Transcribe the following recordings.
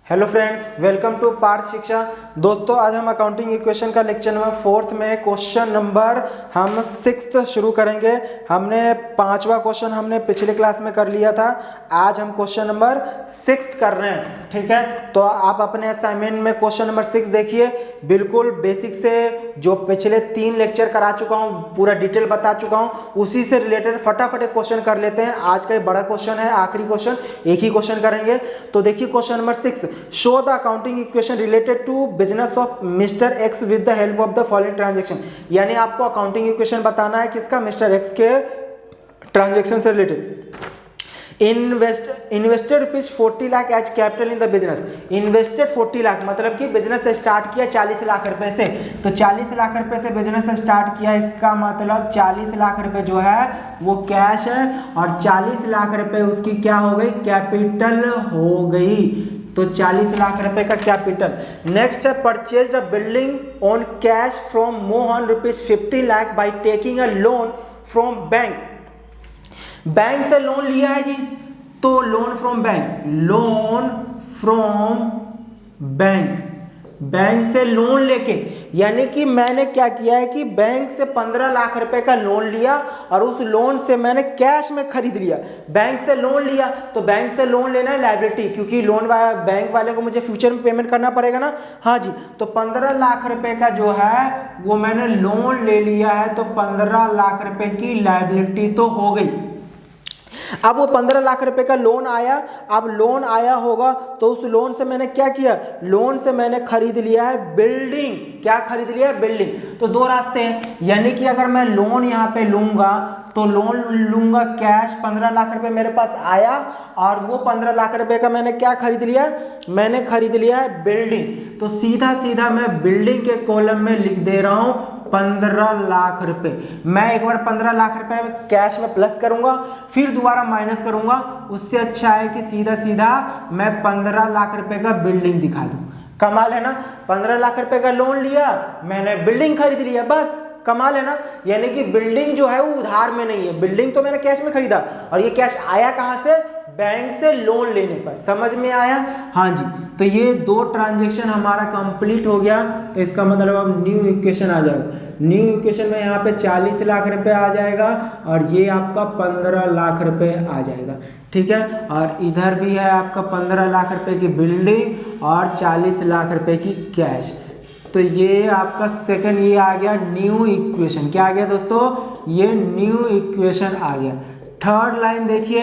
Hello friends, welcome to Parth Shiksha. दोस्तों, आज हम अकाउंटिंग इक्वेशन का लेक्चर नंबर 4 में क्वेश्चन नंबर हम 6 शुरू करेंगे। हमने 5वां क्वेश्चन हमने पिछले क्लास में कर लिया था। आज हम क्वेश्चन नंबर 6 कर रहे हैं, ठीक है। तो आप अपने असाइनमेंट में क्वेश्चन नंबर 6 देखिए। बिल्कुल बेसिक से जो पिछले 3 लेक्चर करा चुका हूँ, पूरा डिटेल बता चुका हूँ, उसी से रिलेटेड फटाफट एक क्वेश्चन कर लेते हैं। आज का एक बड़ा क्वेश्चन है, आखिरी क्वेश्चन, एक ही क्वेश्चन करेंगे। तो देखिए question number 6, show the accounting equation related to business of Mr. X with the help of the following transaction। यानी आपको अकाउंटिंग इक्वेशन बताना है किसका, मिस्टर एक्स के ट्रांजेक्शन से related. Invested rupees 40 lakh as capital in the business. Invested 40 lakh मतलब कि business start किया 40 लाख रुपए से। तो 40 लाख रुपए से बिजनेस स्टार्ट किया, इसका मतलब 40 लाख रुपए जो है वो कैश है और 40 लाख रुपए उसकी क्या हो गई, कैपिटल हो गई। तो 40 लाख रुपए का कैपिटल। नेक्स्ट है purchase the building on cash from Mohan rupees 50 lakh by taking a loan from bank. Bank से लोन लिया है जी, तो loan from bank, loan from bank, bank से लोन लेके, यानी कि मैंने क्या किया है कि बैंक से 15 लाख रुपए का लोन लिया और उस लोन से मैंने कैश में खरीद लिया। बैंक से लोन लिया तो बैंक से लोन लेना है लायबिलिटी, क्योंकि लोन बैंक वाले को मुझे फ्यूचर में पेमेंट करना पड़ेगा ना। हाँ जी, तो 15 लाख रुपए का जो है वो मैंने लोन ले लिया है, तो 15 लाख रुपए की लायबिलिटी तो हो गई। अब वो 15 लाख रुपए का लोन आया, अब लोन आया होगा तो उस लोन से मैंने क्या किया, लोन से मैंने खरीद लिया है बिल्डिंग। क्या खरीद लिया है, बिल्डिंग। तो दो रास्ते हैं, यानी कि अगर मैं लोन यहाँ पे लूंगा तो लोन लूंगा कैश, 15 लाख रुपए मेरे पास आया और वो 15 लाख रुपए का मैंने क्या खरीद लिया, मैंने खरीद लिया है बिल्डिंग। तो सीधा सीधा मैं बिल्डिंग के कॉलम में लिख दे रहा हूं 15 लाख रुपए। मैं एक बार 15 लाख रुपए कैश में प्लस करूंगा, फिर दोबारा माइनस करूंगा। उससे अच्छा है कि सीधा सीधा मैं 15 लाख रुपए का बिल्डिंग दिखा दूं। कमाल है ना, 15 लाख रुपए का लोन लिया, मैंने बिल्डिंग खरीद लिया, बस कमाल है ना। यानी कि बिल्डिंग जो है वो उधार में नहीं है, बिल्डिंग तो मैंने कैश में खरीदा और ये कैश आया कहां से, बैंक से लोन लेने पर। समझ में आया? हाँ जी, तो ये 2 ट्रांजेक्शन हमारा कंप्लीट हो गया। तो इसका मतलब अब न्यू इक्वेशन आ जाएगा। न्यू इक्वेशन में यहाँ पे 40 लाख रुपए आ जाएगा और ये आपका 15 लाख रुपए आ जाएगा, ठीक है। और इधर भी है आपका 15 लाख रुपए की बिल्डिंग और 40 लाख रुपए की कैश। तो ये आपका सेकंड ये आ गया न्यू इक्वेशन। क्या आ गया दोस्तों, ये न्यू इक्वेशन आ गया। थर्ड लाइन देखिए,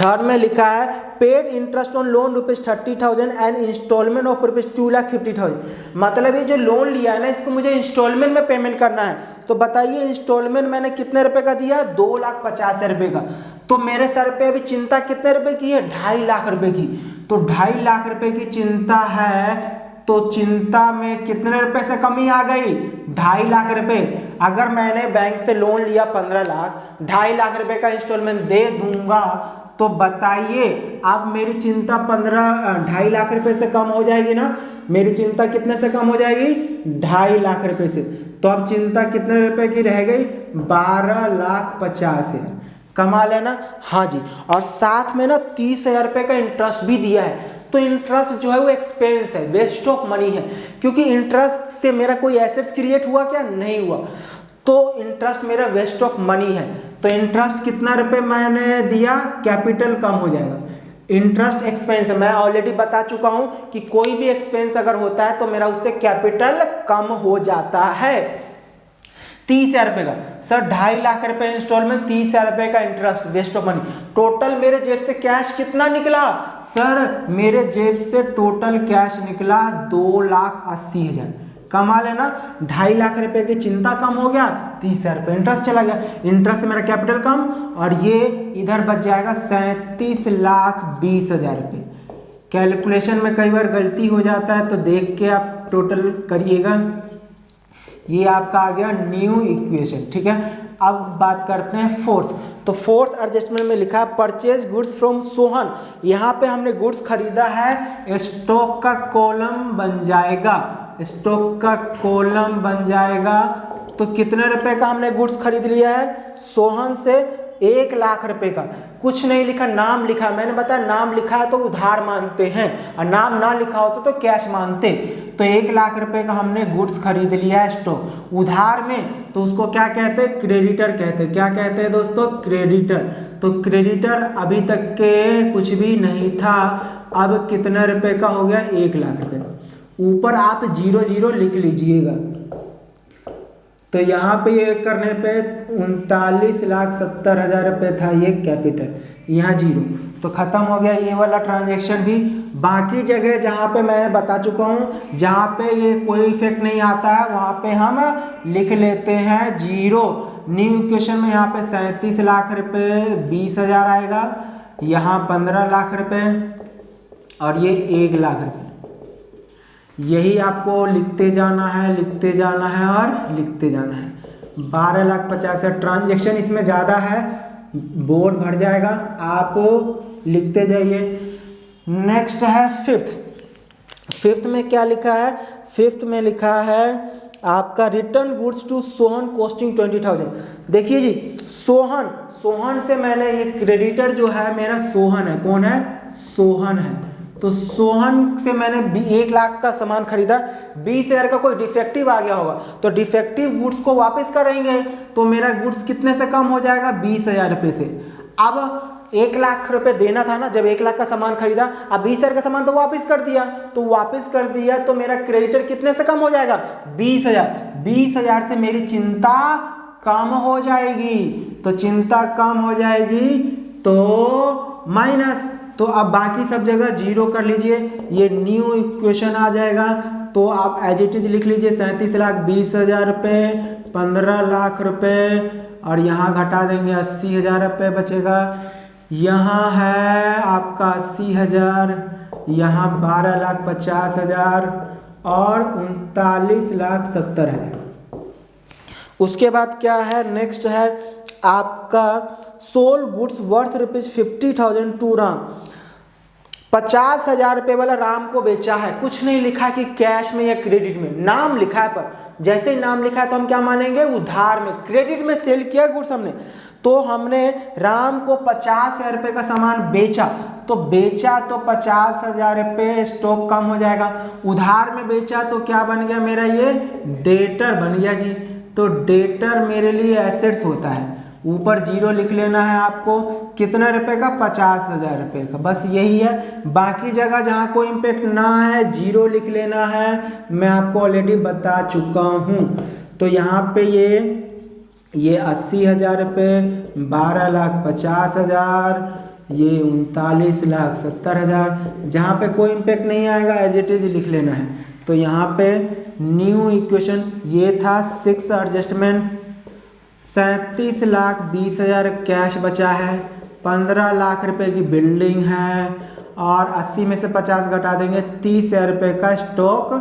थर्ड में लिखा है paid interest on loan rupees 30,000 and installment of rupees 2,50,000। मतलब ये जो लोन लिया है ना, इसको मुझे इंस्टॉलमेंट में पेमेंट करना है। तो बताइए इंस्टॉलमेंट मैंने कितने रुपए का दिया, 2,50,000 रुपए का। तो मेरे सर पे अभी चिंता कितने रुपए की है, 2.5 लाख रुपए की। तो 2.5 लाख रुपए की चिंता है, तो चिंता में कितने रुपए से कमी आ गई, 2.5 लाख रुपए। अगर मैंने बैंक से लोन लिया 15 लाख, 2.5 लाख रुपए का इंस्टॉलमेंट दे दूंगा, तो बताइए अब मेरी चिंता 2.5 लाख रुपए से कम हो जाएगी ना। मेरी चिंता कितने से कम हो जाएगी, 2.5 लाख रुपए से। तो अब चिंता कितने रुपए की रह गई, 12,50,000। कमाल है ना। हाँ जी, और साथ में ना 30,000 रुपए का इंटरेस्ट भी दिया है। तो इंटरेस्ट जो है वो एक्सपेंस है, वेस्ट ऑफ मनी है, क्योंकि इंटरेस्ट से मेरा कोई एसेट्स क्रिएट हुआ क्या, नहीं हुआ। तो इंटरेस्ट मेरा वेस्ट ऑफ मनी है। तो इंटरेस्ट कितना रुपए मैंने दिया, कैपिटल कम हो जाएगा। इंटरेस्ट एक्सपेंस है, मैं ऑलरेडी बता चुका हूं कि कोई भी एक्सपेंस अगर होता है तो मेरा उससे कैपिटल कम हो जाता है। 30,000 रुपए का सर, 2.5 लाख रुपए इंस्टॉलमेंट, 30,000 रुपए का interest, waste of money. Total मेरे जेब से कैश कितना निकला सर, मेरे जेब से टोटल कैश निकला 2,80,000। कमाल है ना। 2.5 लाख रुपए की चिंता कम हो गया, 30,000 रुपए इंटरेस्ट चला गया, इंटरेस्ट से मेरा कैपिटल कम, और ये इधर बच जाएगा 37,20,000 रुपए। कैलकुलेशन में कई बार गलती हो जाता है, तो देख के आप टोटल करिएगा। ये आपका आ गया न्यू इक्वेशन, ठीक है। अब बात करते हैं फोर्थ। तो फोर्थ एडजस्टमेंट में लिखा है परचेज गुड्स फ्रॉम सोहन। यहाँ पे हमने गुड्स खरीदा है, स्टॉक का कॉलम बन जाएगा, स्टॉक का कॉलम बन जाएगा। तो कितने रुपए का हमने गुड्स खरीद लिया है सोहन से, 1 लाख रुपए का, कुछ नहीं लिखा, नाम लिखा, मैंने बताया नाम लिखा है तो उधार मानते हैं, और नाम ना लिखा होता तो कैश मानते। तो 1 लाख रुपए का हमने गुड्स खरीद लिया है स्टॉक उधार में, तो उसको क्या कहते हैं, क्रेडिटर कहते हैं। क्या कहते हैं दोस्तों, क्रेडिटर। तो क्रेडिटर अभी तक के कुछ भी नहीं था, अब कितने रुपए का हो गया, 1 लाख रुपए। ऊपर आप 00 लिख लीजिएगा, तो यहाँ पे ये करने पे 39,70,000 रुपये था ये कैपिटल, यहाँ 0, तो ख़त्म हो गया ये वाला ट्रांजैक्शन भी। बाकी जगह जहाँ पे मैं बता चुका हूँ, जहाँ पे ये कोई इफेक्ट नहीं आता है वहाँ पे हम लिख लेते हैं 0। न्यू इक्वेशन में यहाँ पे 37 लाख रुपये 20,000 आएगा, यहाँ 15 लाख रुपये और ये 1 लाख रुपये। यही आपको लिखते जाना है, लिखते जाना है और लिखते जाना है। 12,50,000 ट्रांजैक्शन इसमें ज़्यादा है, बोर्ड भर जाएगा, आप लिखते जाइए। नेक्स्ट है फिफ्थ में क्या लिखा है, फिफ्थ में लिखा है आपका return goods to Sohan costing 20,000। देखिए जी, सोहन से मैंने ये क्रेडिटर जो है मेरा सोहन है, कौन है, सोहन है। तो सोहन से मैंने 1 लाख का सामान खरीदा, 20,000 का कोई डिफेक्टिव आ गया होगा, तो डिफेक्टिव गुड्स को वापस करेंगे तो मेरा गुड्स कितने से कम हो जाएगा, 20,000 रुपये से। अब 1 लाख रुपए देना था ना, जब 1 लाख का सामान खरीदा, अब 20,000 का सामान तो वापस कर दिया, तो मेरा क्रेडिटर कितने से कम हो जाएगा, 20,000। 20,000 से मेरी चिंता कम हो जाएगी, तो चिंता कम हो जाएगी तो माइनस, तो अब बाकी सब जगह 0 कर लीजिए, ये न्यू इक्वेशन आ जाएगा। तो आप एज इट इज लिख लीजिए 37,20,000 रुपये, 15 लाख रुपये और यहाँ घटा देंगे 80,000 रुपये बचेगा। यहाँ है आपका 80,000, यहाँ 12,50,000 और 39,70,000। उसके बाद क्या है, नेक्स्ट है आपका sold goods worth ₹50,000 to Ram. 50,000 रुपये वाला राम को बेचा है, कुछ नहीं लिखा कि कैश में या क्रेडिट में, नाम लिखा है, पर जैसे ही नाम लिखा है तो हम क्या मानेंगे, उधार में। क्रेडिट में सेल किया गुड्स हमने, तो हमने राम को 50,000 रुपये का सामान बेचा, तो 50,000 रुपये स्टॉक कम हो जाएगा। उधार में बेचा तो क्या बन गया मेरा, ये डेटर बन गया जी। तो डेटर मेरे लिए एसेट्स होता है, ऊपर 0 लिख लेना है आपको, कितने रुपए का, 50,000 रुपये का, बस यही है। बाकी जगह जहाँ कोई इम्पेक्ट ना है 0 लिख लेना है, मैं आपको ऑलरेडी बता चुका हूँ। तो यहाँ पे ये 80,000 रुपये, 12,50,000, ये 39,70,000, जहाँ पे कोई इम्पेक्ट नहीं आएगा एज इट इज लिख लेना है। तो यहाँ पे न्यू इक्वेशन ये था 6 एडजस्टमेंट, 37,20,000 कैश बचा है, 15 लाख रुपए की बिल्डिंग है और 80 में से 50 घटा देंगे, 30,000 रुपये का स्टॉक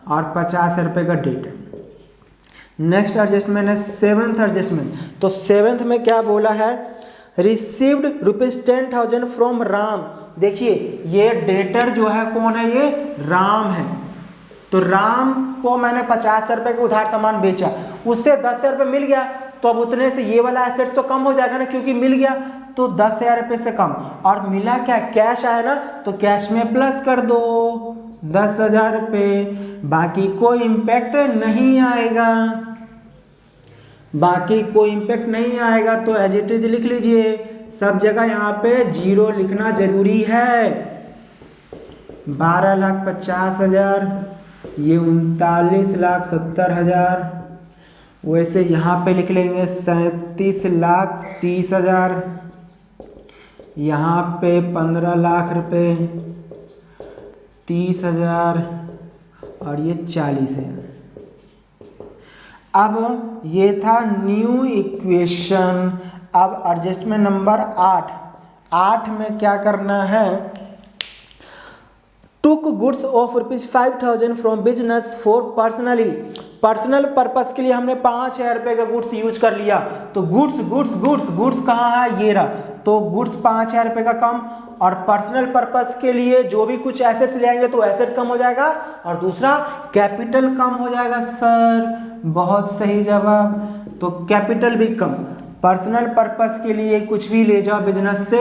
और 50,000 रुपये का डेट। नेक्स्ट एडजस्टमेंट है 7th एडजस्टमेंट। तो 7th में क्या बोला है, रिसीव्ड ₹10,000 फ्रॉम राम। देखिए ये डेटर जो है कौन है, ये राम है। तो राम को मैंने 50,000 रुपये का उधार सामान बेचा, उससे 10,000 रुपये मिल गया, तो अब उतने से ये वाला एसेट्स तो कम हो जाएगा ना, क्योंकि मिल गया, तो 10,000 रुपये से कम। और मिला क्या, कैश आया ना, तो कैश में प्लस कर दो 10,000 रुपये, बाकी कोई इम्पैक्ट नहीं आएगा, बाकी कोई इम्पैक्ट नहीं आएगा। तो एज इट इज लिख लीजिए, सब जगह यहाँ पे 0 लिखना जरूरी है। 12,50,000, ये 39,70,000, वैसे यहाँ पे लिख लेंगे 37,30,000, यहाँ पे 15 लाख रुपये, 30,000 और ये 40,000। अब ये था न्यू इक्वेशन। अब एडजस्टमेंट नंबर 8 में क्या करना है, took goods of ₹5,000 from business for personal purpose के लिए हमने 5,000 रुपये का गुड्स यूज कर लिया। तो गुड्स कहाँ है, ये रहा। तो गुड्स 5,000 रुपये का कम, और पर्सनल पर्पस के लिए जो भी कुछ एसेट्स ले आएंगे तो एसेट्स कम हो जाएगा, और दूसरा कैपिटल कम हो जाएगा। सर बहुत सही जवाब, तो कैपिटल भी कम। पर्सनल पर्पस के लिए कुछ भी ले जाओ बिजनेस से,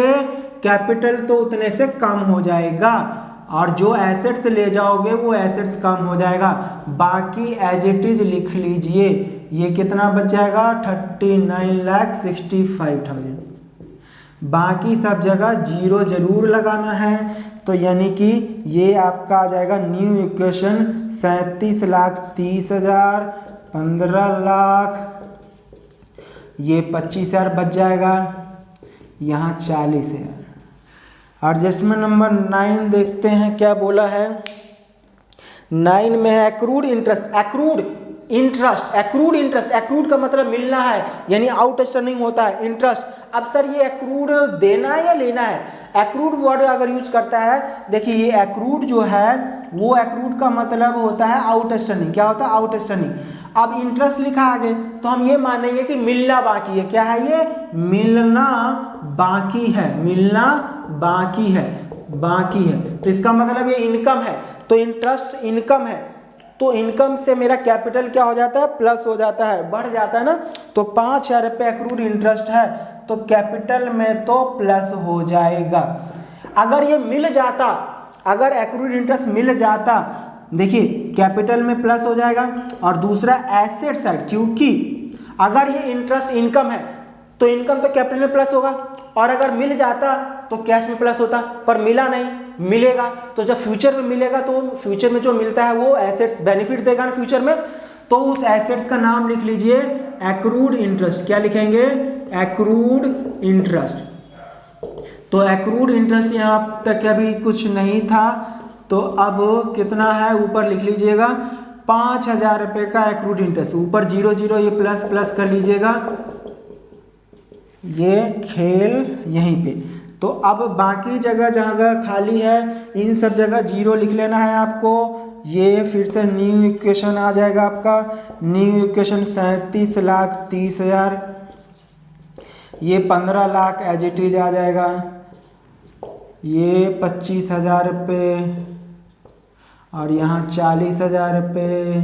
कैपिटल तो उतने से कम हो जाएगा, और जो एसेट्स ले जाओगे वो एसेट्स कम हो जाएगा। बाकी एज इट इज लिख लीजिए। ये कितना बच जाएगा? 39,65,000। बाकी सब जगह जीरो जरूर लगाना है। तो यानी कि ये आपका आ जाएगा न्यू इक्वेशन 37,30,000, 15 लाख, ये 25,000 बच जाएगा, यहाँ 40,000। एडजस्टमेंट नंबर 9 देखते हैं क्या बोला है। 9 में है एक्रूड इंटरेस्ट। एक्रूड का मतलब मिलना है, यानी आउटस्टैंडिंग होता है इंटरेस्ट। अब सर ये एक्रूड देना है या लेना है? एक्रूड वर्ड अगर यूज करता है, देखिए ये एक्रूड जो है वो एक्रूड का मतलब होता है आउटस्टैंडिंग। क्या होता है? आउटस्टैंडिंग। अब इंटरेस्ट लिखा आगे तो हम ये मानेंगे कि मिलना बाकी है। क्या है ये? मिलना बाकी है, मिलना बाकी है, बाकी है। तो इसका मतलब ये इनकम है, तो इंटरेस्ट इनकम है, तो इनकम से मेरा कैपिटल क्या हो जाता है? प्लस हो जाता है, बढ़ जाता है ना। तो 5,000 रुपये एक्रूड इंटरेस्ट है तो कैपिटल में तो प्लस हो जाएगा। अगर ये मिल जाता, अगर एक्रूड इंटरेस्ट मिल जाता, देखिए कैपिटल में प्लस हो जाएगा। और दूसरा एसेट साइड, क्योंकि अगर ये इंटरेस्ट इनकम है तो इनकम तो कैपिटल में प्लस होगा, और अगर मिल जाता तो कैश में प्लस होता, पर मिला नहीं, मिलेगा। तो जब फ्यूचर में मिलेगा तो फ्यूचर में जो मिलता है वो एसेट्स बेनिफिट देगा ना फ्यूचर में, तो उस एसेट्स का नाम लिख लीजिए एक्रूड इंटरेस्ट। क्या लिखेंगे? Accrued interest. तो एक्रूड इंटरेस्ट यहाँ तक अभी कुछ नहीं था, तो अब कितना है ऊपर लिख लीजिएगा 5,000 रुपये का एक्रूड इंटरेस्ट। ऊपर 0 0 ये प्लस प्लस कर लीजिएगा, ये खेल यहीं पे। तो अब बाकी जगह जगह खाली है इन सब जगह 0 लिख लेना है आपको। ये फिर से न्यू इक्वेशन आ जाएगा आपका। न्यू इक्वेशन 37,30,000, ये 15 लाख एज इट इज आ जाएगा, ये 25,000 रुपये, और यहाँ 40,000 रुपये,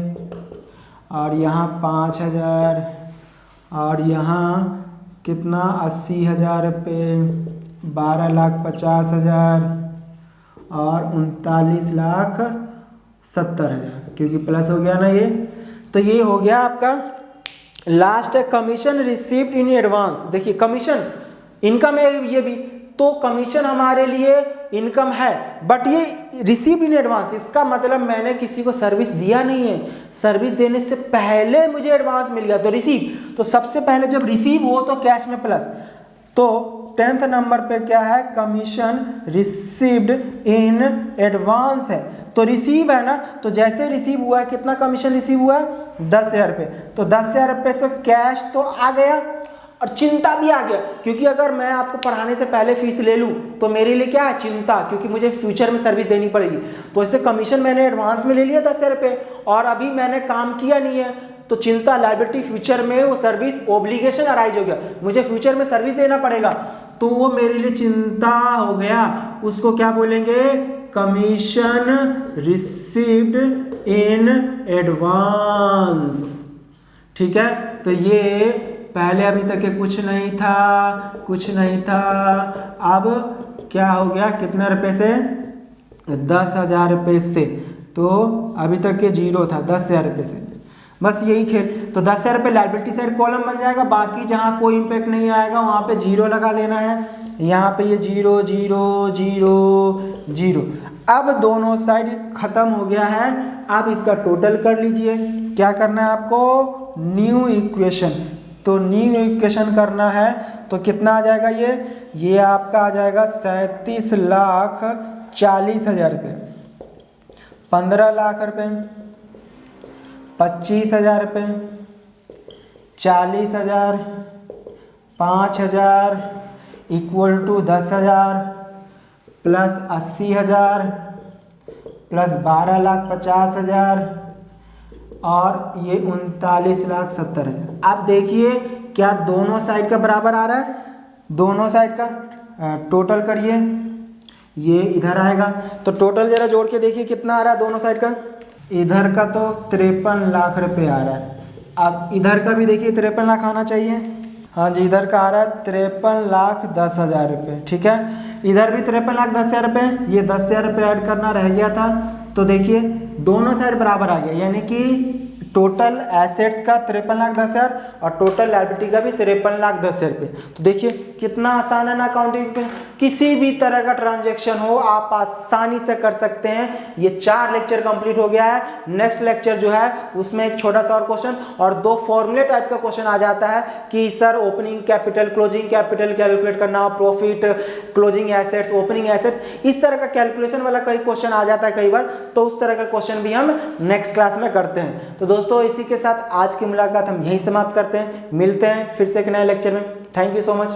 और यहाँ 5,000, और यहाँ कितना 80,000 रुपये, 12,50,000, और 39,70,000, क्योंकि प्लस हो गया ना ये। तो ये हो गया आपका लास्ट है कमीशन रिसीव्ड इन एडवांस। देखिए कमीशन इनकम है ये भी, तो कमीशन हमारे लिए इनकम है, बट ये रिसीव्ड इन एडवांस, इसका मतलब मैंने किसी को सर्विस दिया नहीं है, सर्विस देने से पहले मुझे एडवांस मिल गया, तो रिसीव। तो सबसे पहले जब रिसीव हो तो कैश में प्लस। तो 10th नंबर पे क्या है? कमीशन रिसीव्ड इन एडवांस है, तो रिसीव है ना, तो जैसे रिसीव हुआ है कितना कमीशन रिसीव हुआ है? 10,000 रुपये। तो 10,000 रुपये से कैश तो आ गया और चिंता भी आ गया, क्योंकि अगर मैं आपको पढ़ाने से पहले फीस ले लूँ तो मेरे लिए क्या है? चिंता, क्योंकि मुझे फ्यूचर में सर्विस देनी पड़ेगी। तो इससे कमीशन मैंने एडवांस में ले लिया 10,000 रुपये, और अभी मैंने काम किया नहीं है, तो चिंता, लायबिलिटी, फ्यूचर में वो सर्विस ओब्लिगेशन अराइज हो गया, मुझे फ्यूचर में सर्विस देना पड़ेगा, तो वो मेरे लिए चिंता हो गया। उसको क्या बोलेंगे? Commission received in advance. ठीक है, तो ये पहले अभी तक के कुछ नहीं था, कुछ नहीं था। अब क्या हो गया? कितने रुपए से? 10,000 रुपये से। तो अभी तक के 0 था, 10,000 रुपये से, बस यही खेल। तो 10,000 रुपये लायबिलिटी साइड कॉलम बन जाएगा, बाकी जहाँ कोई इम्पैक्ट नहीं आएगा वहाँ पे 0 लगा लेना है। यहाँ पे ये 0 0 0 0। अब दोनों साइड खत्म हो गया है। अब इसका टोटल कर लीजिए। क्या करना है आपको? New equation. तो न्यू इक्वेशन करना है तो कितना आ जाएगा? ये आपका आ जाएगा 37,40,000 रुपये, 15 लाख रुपये, 25,000 रुपये, 40,000, 5,000 इक्वल टू 10,000 प्लस 80,000 प्लस 12,50,000 और ये 39,70,000। आप देखिए क्या दोनों साइड का बराबर आ रहा है? दोनों साइड का टोटल करिए, ये इधर आएगा, तो टोटल जरा जोड़ के देखिए कितना आ रहा है दोनों साइड का। इधर का तो 53 लाख रुपए आ रहा है। अब इधर का भी देखिए 53 लाख आना चाहिए। हाँ जी, इधर का आ रहा है 53,10,000 रुपये। ठीक है, इधर भी 53,10,000 रुपये, ये 10,000 रुपये ऐड करना रह गया था। तो देखिए दोनों साइड बराबर आ गया, यानी कि टोटल एसेट्स का 53,10,000 और टोटल लायबिलिटी का भी 53,10,000 रुपये। तो देखिए कितना आसान है ना अकाउंटिंग पे, किसी भी तरह का ट्रांजैक्शन हो आप आसानी से कर सकते हैं। ये 4 लेक्चर कंप्लीट हो गया है। नेक्स्ट लेक्चर जो है उसमें एक छोटा सा और क्वेश्चन और 2 फॉर्मूले टाइप का क्वेश्चन आ जाता है कि sir opening capital closing capital calculate करना, profit, closing assets, opening assets, इस तरह का कैलकुलेशन वाला कई क्वेश्चन आ जाता है कई बार। तो उस तरह का क्वेश्चन भी हम नेक्स्ट क्लास में करते हैं। तो दोस्तों इसी के साथ आज की मुलाकात हम यहीं समाप्त करते हैं। मिलते हैं फिर से एक नए लेक्चर में। Thank you so much.